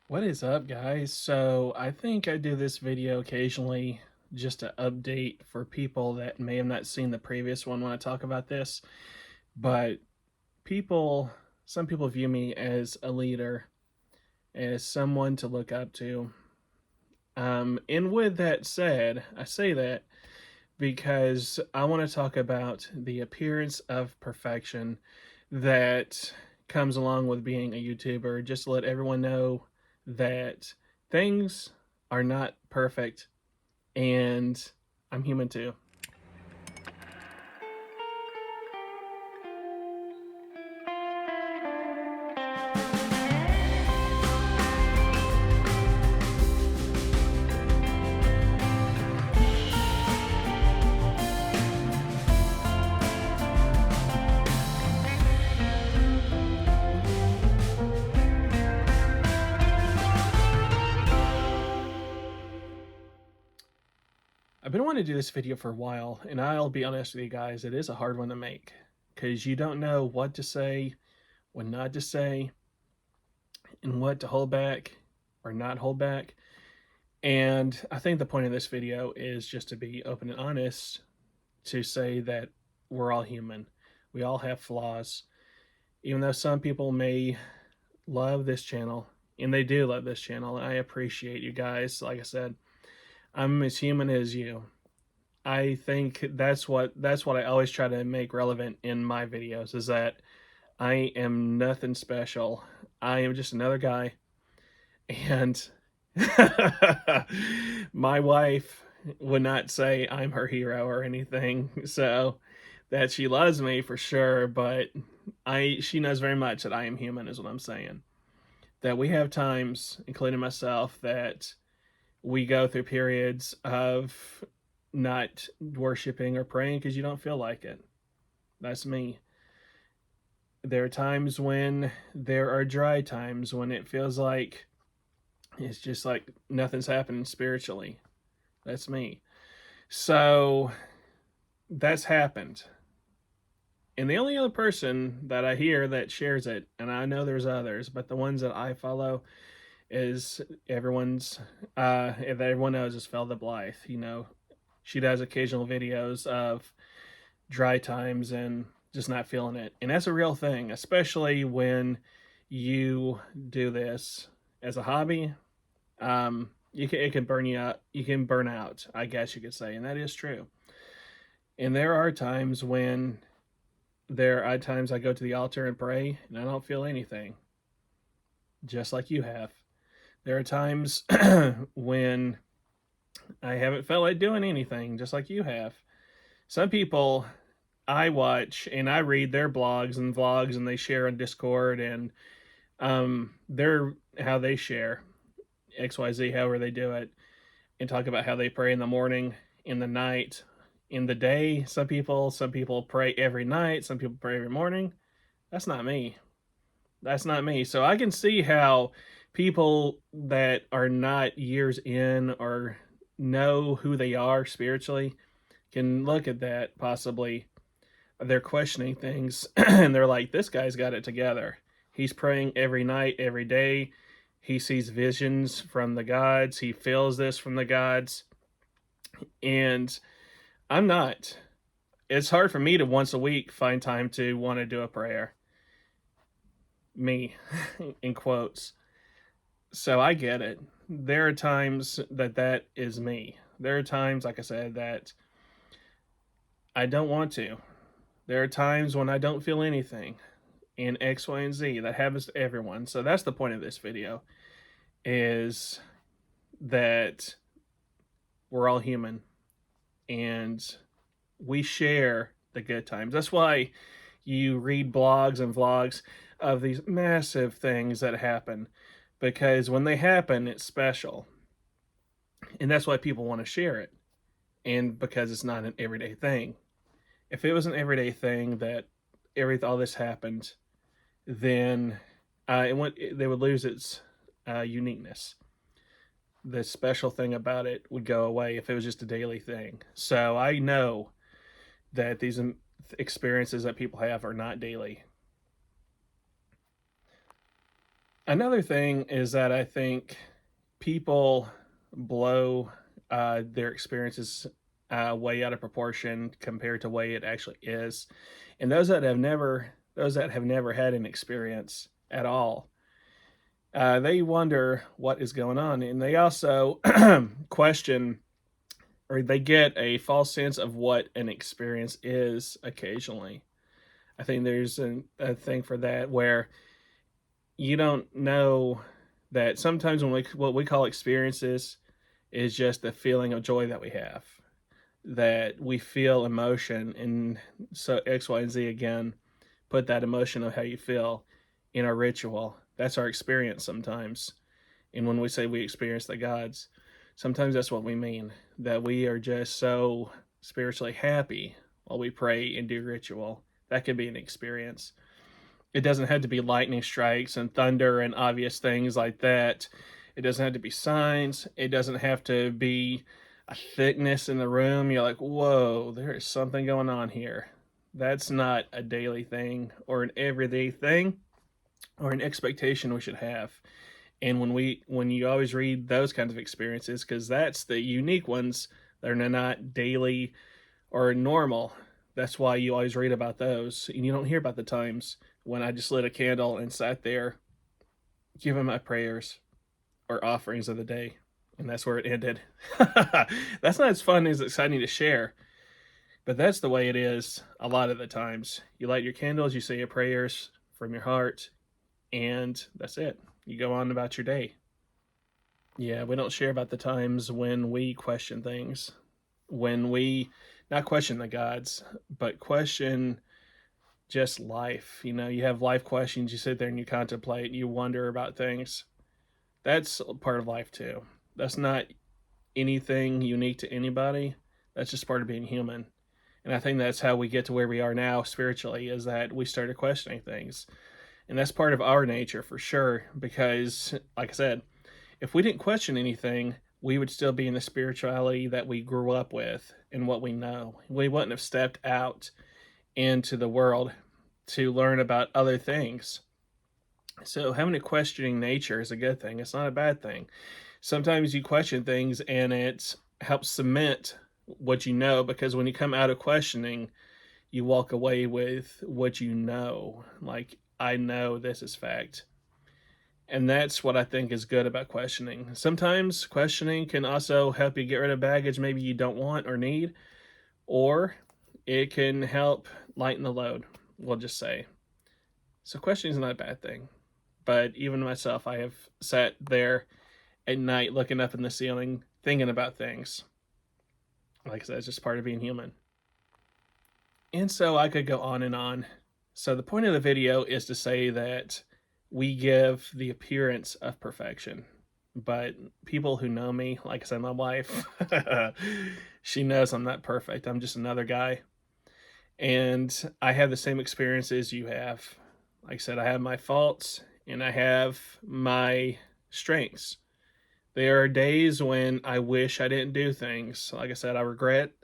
What is up, guys? So I think I do this video occasionally just to update for people that may have not seen the previous one when I talk about this. But people, some people view me as a leader, as someone to look up to. And with that said, I say that because I want to talk about the appearance of perfection that comes along with being a YouTuber, just to let everyone know that things are not perfect and I'm human too. I've been wanting to do this video for a while, and I'll be honest with you guys, it is a hard one to make because you don't know what to say, what not to say, and what to hold back or not hold back. And I think the point of this video is just to be open and honest, to say that we're all human. We all have flaws. Even though some people may love this channel, and they do love this channel, and I appreciate you guys. Like I said, I'm as human as you. I think that's what I always try to make relevant in my videos, is that I am nothing special. I am just another guy, and my wife would not say I'm her hero or anything. So that she loves me for sure, but she knows very much that I am human, is what I'm saying. That we have times, including myself, that we go through periods of not worshiping or praying because you don't feel like it. That's me. There are times when there are dry times when it feels like it's just like nothing's happening spiritually. That's me. So that's happened. And the only other person that I hear that shares it, and I know there's others, but the ones that I follow is that everyone knows is Felda Blythe. She does occasional videos of dry times and just not feeling it. And that's a real thing, especially when you do this as a hobby. It can burn you out. You can burn out, I guess you could say, and that is true. And there are times I go to the altar and pray and I don't feel anything, just like you have. There are times when I haven't felt like doing anything, just like you have. Some people I watch and I read their blogs and vlogs, and they share on Discord, and they're how they share XYZ, however they do it, and talk about how they pray in the morning, in the night, in the day. Some people pray every night, some people pray every morning. That's not me. That's not me. So I can see how people that are not years in or know who they are spiritually can look at that. Possibly they're questioning things and they're like, this guy's got it together. He's praying every night, every day. He sees visions from the gods. He feels this from the gods. And I'm not. It's hard for me to once a week find time to want to do a prayer. Me, in quotes. So I get it. There are times that is me. There are times, like I said, that I don't want to. There are times when I don't feel anything in X, Y, and Z. That happens to everyone. So that's the point of this video, is that we're all human and we share the good times. That's why you read blogs and vlogs of these massive things that happen, because when they happen, it's special. And that's why people want to share it. And because it's not an everyday thing. If it was an everyday thing that all this happened, then they would lose its uniqueness. The special thing about it would go away if it was just a daily thing. So I know that these experiences that people have are not daily. Another thing is that I think people blow their experiences way out of proportion compared to way it actually is, and those that have never had an experience at all, they wonder what is going on, and they also question, or they get a false sense of what an experience is occasionally. I think there's a thing for that where you don't know that sometimes what we call experiences is just the feeling of joy that we have, that we feel emotion, and so X, Y, and Z again put that emotion of how you feel in our ritual. That's our experience sometimes. And when we say we experience the gods, sometimes that's what we mean, that we are just so spiritually happy while we pray and do ritual. That could be an experience. It doesn't have to be lightning strikes and thunder and obvious things like that. It doesn't have to be signs. It doesn't have to be a thickness in the room. You're like, whoa, there is something going on here. That's not a daily thing or an everyday thing or an expectation we should have. And when you always read those kinds of experiences, because that's the unique ones, they're not daily or normal. That's why you always read about those, and you don't hear about the times when I just lit a candle and sat there giving my prayers or offerings of the day, and that's where it ended. That's not as fun as exciting to share, but that's the way it is a lot of the times. You light your candles, you say your prayers from your heart, and that's it. You go on about your day. Yeah, we don't share about the times when we question things, when we not question the gods, but question just life. You know, you have life questions, you sit there and you contemplate, you wonder about things. That's part of life too. That's not anything unique to anybody. That's just part of being human. And I think that's how we get to where we are now spiritually, is that we started questioning things. And that's part of our nature for sure, because, like I said, if we didn't question anything, we would still be in the spirituality that we grew up with and what we know. We wouldn't have stepped out into the world to learn about other things. So having a questioning nature is a good thing. It's not a bad thing. Sometimes you question things and it helps cement what you know, because when you come out of questioning, you walk away with what you know. Like, I know this is fact. And that's what I think is good about questioning. Sometimes questioning can also help you get rid of baggage maybe you don't want or need, or it can help lighten the load, we'll just say. So questioning is not a bad thing. But even myself, I have sat there at night looking up in the ceiling, thinking about things. Like I said, it's just part of being human. And so I could go on and on. So the point of the video is to say that we give the appearance of perfection. But people who know me, like I said, my wife, she knows I'm not perfect. I'm just another guy. And I have the same experiences you have. Like I said, I have my faults and I have my strengths. There are days when I wish I didn't do things. Like I said, I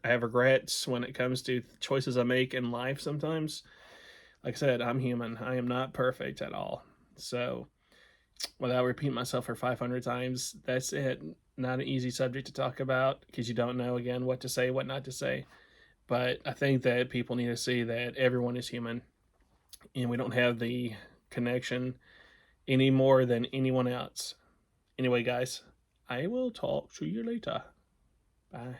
have regrets when it comes to choices I make in life sometimes. Like I said, I'm human. I am not perfect at all. So, without repeating myself for 500 times, that's it. Not an easy subject to talk about because you don't know, again, what to say, what not to say. But I think that people need to see that everyone is human and we don't have the connection any more than anyone else. Anyway, guys, I will talk to you later. Bye.